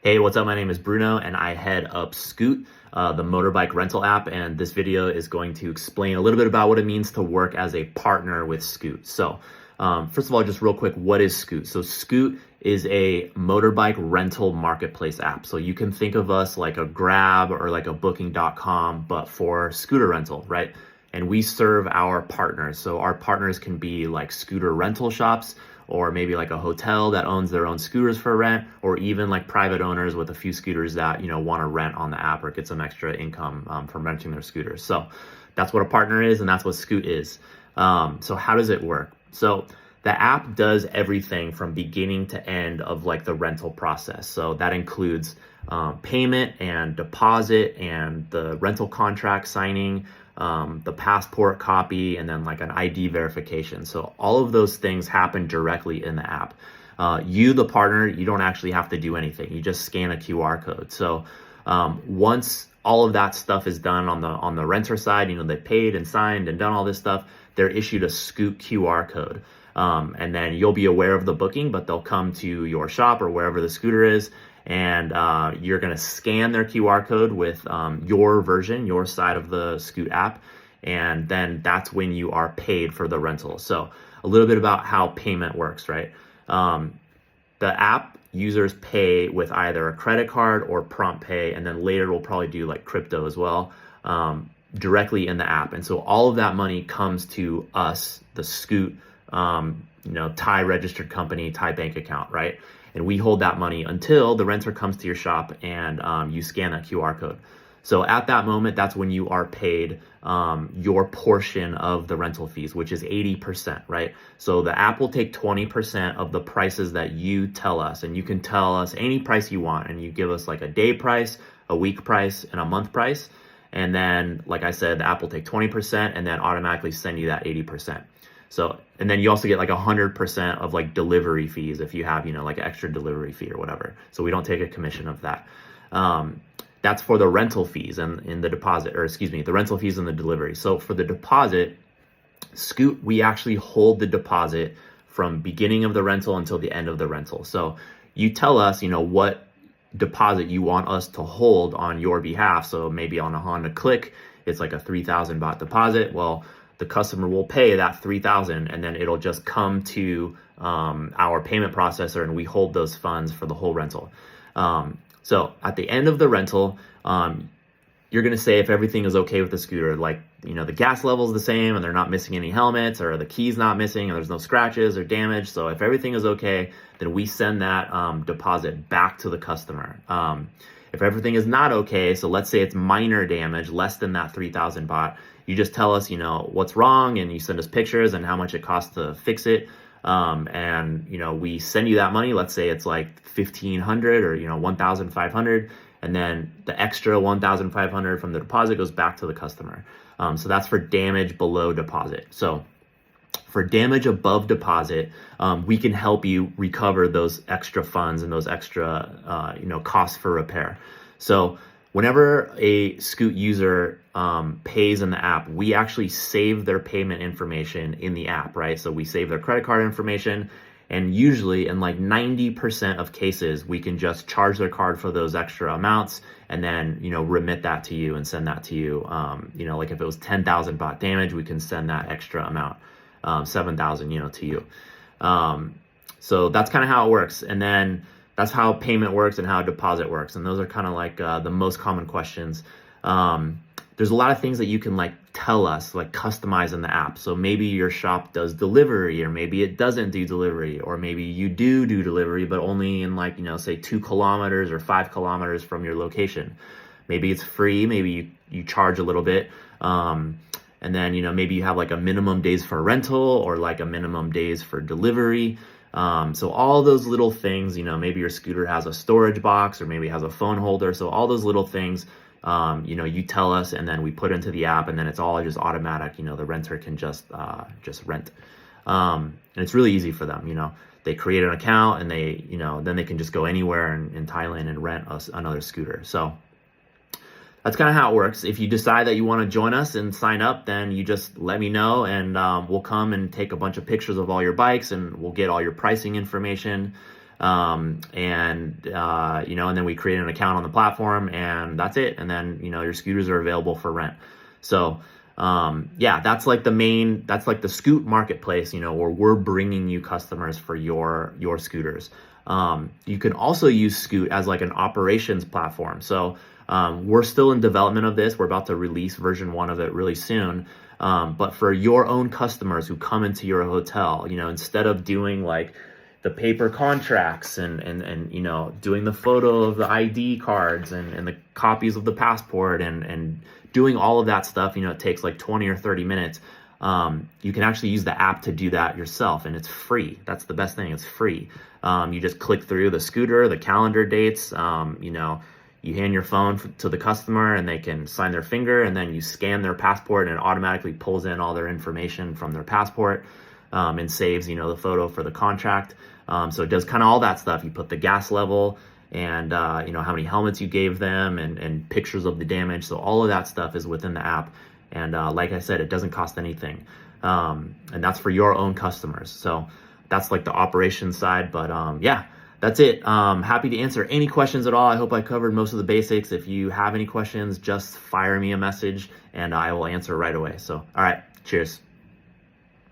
Hey, what's up? My name is Bruno and I head up Skoot, the motorbike rental app. And this video is going to explain a little bit about what it means to work as a partner with Skoot. So first of all, just real quick, what is Skoot? So Skoot is a motorbike rental marketplace app. So you can think of us like a Grab or like a booking.com, but for scooter rental, right? And we serve our partners. So our partners can be like scooter rental shops, or maybe like a hotel that owns their own scooters for rent, or even like private owners with a few scooters that, want to rent on the app or get some extra income from renting their scooters. So that's what a partner is, and that's what Skoot is. So how does it work? So the app does everything from beginning to end of like the rental process. So that includes payment and deposit and the rental contract signing, the passport copy, and then like an ID verification. So all of those things happen directly in the app. You, the partner, you don't actually have to do anything. You just scan a QR code. So once all of that stuff is done on the renter side, they paid and signed and done all this stuff, they're issued a Skoot QR code. And then you'll be aware of the booking, but they'll come to your shop or wherever the scooter is, and you're going to scan their QR code with your version, your side of the Skoot app, and then that's when you are paid for the rental. So a little bit about how payment works, right? The app users pay with either a credit card or prompt pay, and then later we'll probably do like crypto as well, directly in the app. And so all of that money comes to us, the Skoot, Thai registered company, Thai bank account, right? And we hold that money until the renter comes to your shop and you scan that QR code. So at that moment, that's when you are paid your portion of the rental fees, which is 80%, right? So the app will take 20% of the prices that you tell us, and you can tell us any price you want, and you give us like a day price, a week price, and a month price. And then, like I said, the app will take 20% and then automatically send you that 80%. So, and then you also get like 100% of like delivery fees if you have, like an extra delivery fee or whatever. So we don't take a commission of that. That's for the rental fees and in the deposit, or excuse me, the rental fees and the delivery. So for the deposit, Skoot, we actually hold the deposit from beginning of the rental until the end of the rental. So you tell us, what deposit you want us to hold on your behalf. So maybe on a Honda Click, it's like a 3,000 baht deposit. Well, the customer will pay that 3,000 and then it'll just come to our payment processor, and we hold those funds for the whole rental. So at the end of the rental, you're going to say if everything is okay with the scooter, like, the gas level is the same and they're not missing any helmets, or the keys not missing and there's no scratches or damage. So if everything is okay, then we send that deposit back to the customer. If everything is not okay, so let's say it's minor damage, less than that 3,000 baht, you just tell us, what's wrong, and you send us pictures and how much it costs to fix it. And, we send you that money. Let's say it's like 1,500 or, 1,500. And then the extra 1,500 from the deposit goes back to the customer. So that's for damage below deposit. So for damage above deposit, we can help you recover those extra funds and those extra, costs for repair. So whenever a Skoot user pays in the app, we actually save their payment information in the app, right? So we save their credit card information, and usually in like 90% of cases, we can just charge their card for those extra amounts and then, remit that to you and send that to you. Like if it was 10,000 baht damage, we can send that extra amount, 7,000, to you. So that's kind of how it works. And then that's how payment works and how deposit works. And those are kind of like the most common questions. There's a lot of things that you can like tell us, like customize in the app. So maybe your shop does delivery, or maybe it doesn't do delivery, or maybe you do delivery, but only in like, say 2 kilometers or 5 kilometers from your location. Maybe it's free, maybe you charge a little bit. And then, maybe you have like a minimum days for rental or like a minimum days for delivery. So all those little things, maybe your scooter has a storage box or maybe has a phone holder. So all those little things, you tell us, and then we put into the app, and then it's all just automatic. The renter can just rent. And it's really easy for them. They create an account and they, then they can just go anywhere in Thailand and rent another scooter. So that's kind of how it works. If you decide that you want to join us and sign up, then you just let me know, and we'll come and take a bunch of pictures of all your bikes, and we'll get all your pricing information. And then we create an account on the platform, and that's it. And then, your scooters are available for rent. So, that's like the Skoot marketplace, where we're bringing you customers for your scooters. You can also use Skoot as like an operations platform. So, we're still in development of this. We're about to release version 1 of it really soon. But for your own customers who come into your hotel, instead of doing like the paper contracts and doing the photo of the ID cards and the copies of the passport and doing all of that stuff, it takes like 20 or 30 minutes. You can actually use the app to do that yourself, and it's free. That's the best thing. It's free. You just click through the scooter, the calendar dates, you hand your phone to the customer and they can sign their finger, and then you scan their passport and it automatically pulls in all their information from their passport, and saves, the photo for the contract. So it does kind of all that stuff. You put the gas level and, how many helmets you gave them and pictures of the damage. So all of that stuff is within the app. And like I said, it doesn't cost anything. And that's for your own customers. So that's like the operations side. But that's it. Happy to answer any questions at all. I hope I covered most of the basics. If you have any questions, just fire me a message and I will answer right away. So, all right, cheers.